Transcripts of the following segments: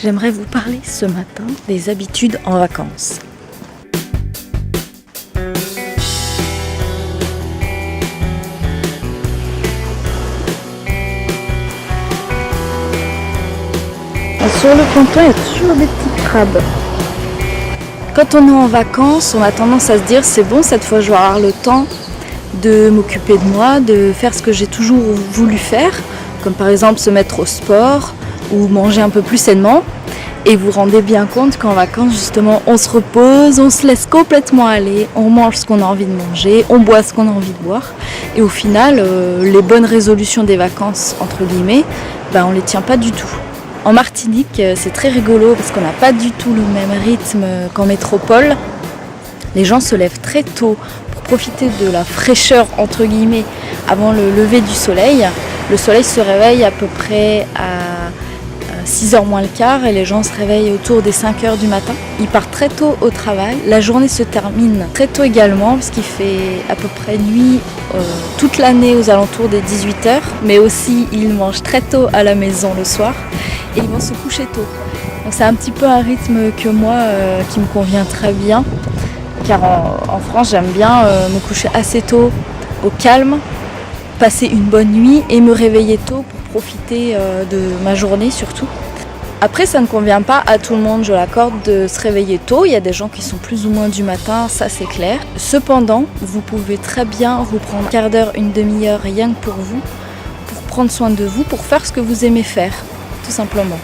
J'aimerais vous parler ce matin des habitudes en vacances. Sur le ponton, il y a toujours des petits crabes. Quand on est en vacances, on a tendance à se dire c'est bon, cette fois je vais avoir le temps de m'occuper de moi, de faire ce que j'ai toujours voulu faire, comme par exemple se mettre au sport ou manger un peu plus sainement. Et vous vous rendez bien compte qu'en vacances, justement, on se repose, on se laisse complètement aller, on mange ce qu'on a envie de manger, on boit ce qu'on a envie de boire. Et au final, les bonnes résolutions des vacances, entre guillemets, on ne les tient pas du tout. En Martinique, c'est très rigolo parce qu'on n'a pas du tout le même rythme qu'en métropole. Les gens se lèvent très tôt pour profiter de la fraîcheur, entre guillemets, avant le lever du soleil. Le soleil se réveille à peu près à 6h moins le quart et les gens se réveillent autour des 5h du matin. Ils partent très tôt au travail. La journée se termine très tôt également parce qu'il fait à peu près nuit toute l'année aux alentours des 18h. Mais aussi, ils mangent très tôt à la maison le soir et ils vont se coucher tôt. Donc c'est un petit peu un rythme que moi qui me convient très bien. Car en France, j'aime bien me coucher assez tôt au calme, passer une bonne nuit et me réveiller tôt pour profiter de ma journée surtout. Après, ça ne convient pas à tout le monde, je l'accorde, de se réveiller tôt. Il y a des gens qui sont plus ou moins du matin, ça c'est clair. Cependant, vous pouvez très bien vous prendre un quart d'heure, une demi-heure rien que pour vous, pour prendre soin de vous, pour faire ce que vous aimez faire, tout simplement.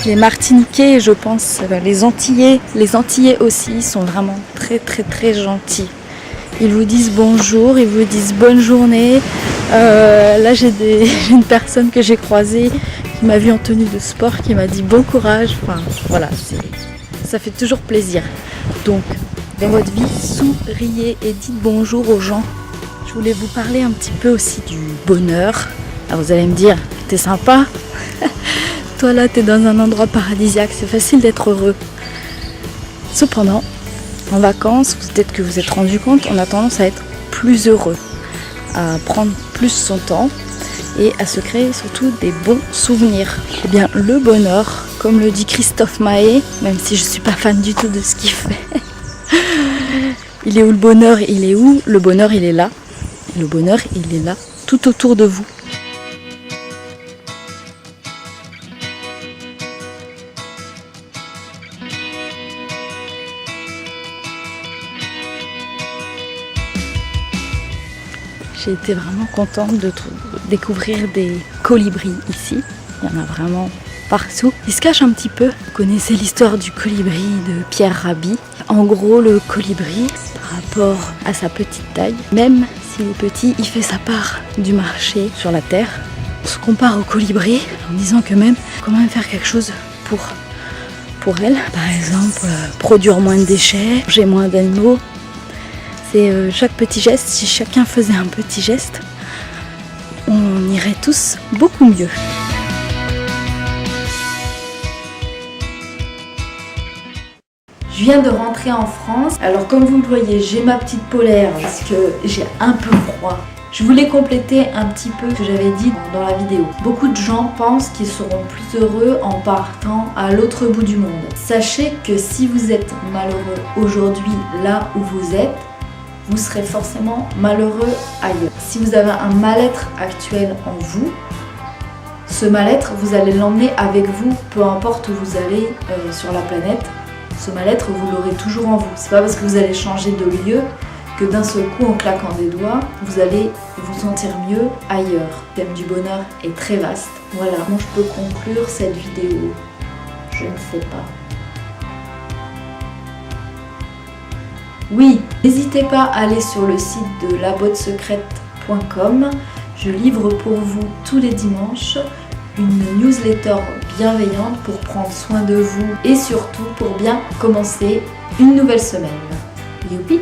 Les Martiniquais, je pense, les Antillais aussi sont vraiment très très très gentils. Ils vous disent bonjour, ils vous disent bonne journée. Là j'ai une personne que j'ai croisée qui m'a vue en tenue de sport, qui m'a dit bon courage. Enfin voilà, ça fait toujours plaisir. Donc dans votre vie, souriez et dites bonjour aux gens. Je voulais vous parler un petit peu aussi du bonheur. Alors vous allez me dire, t'es sympa. Toi là, t'es dans un endroit paradisiaque, c'est facile d'être heureux. Cependant, en vacances, peut-être que vous vous êtes rendu compte, on a tendance à être plus heureux, à prendre plus son temps et à se créer surtout des bons souvenirs. Eh bien, le bonheur, comme le dit Christophe Maé, même si je ne suis pas fan du tout de ce qu'il fait, il est où le bonheur? Il est où? Le bonheur, il est là. Et le bonheur, il est là, tout autour de vous. J'ai été vraiment contente de découvrir des colibris ici. Il y en a vraiment partout. Ils se cachent un petit peu. Vous connaissez l'histoire du colibri de Pierre Rabhi. En gros, le colibri, par rapport à sa petite taille, même s'il est petit, il fait sa part du marché sur la terre. On se compare au colibri en disant que même, comment faire quelque chose pour elle. Par exemple, produire moins de déchets, manger moins d'animaux. C'est chaque petit geste, si chacun faisait un petit geste, on irait tous beaucoup mieux. Je viens de rentrer en France, alors comme vous le voyez, j'ai ma petite polaire parce que j'ai un peu froid. Je voulais compléter un petit peu ce que j'avais dit dans la vidéo. Beaucoup de gens pensent qu'ils seront plus heureux en partant à l'autre bout du monde. Sachez que si vous êtes malheureux aujourd'hui, là où vous êtes, vous serez forcément malheureux ailleurs. Si vous avez un mal-être actuel en vous, ce mal-être, vous allez l'emmener avec vous, peu importe où vous allez sur la planète. Ce mal-être, vous l'aurez toujours en vous. C'est pas parce que vous allez changer de lieu que d'un seul coup, en claquant des doigts, vous allez vous sentir mieux ailleurs. Le thème du bonheur est très vaste. Voilà, comment je peux conclure cette vidéo? Je ne sais pas. Oui, n'hésitez pas à aller sur le site de labotesecrète.com. Je livre pour vous tous les dimanches une newsletter bienveillante pour prendre soin de vous et surtout pour bien commencer une nouvelle semaine. Youpi!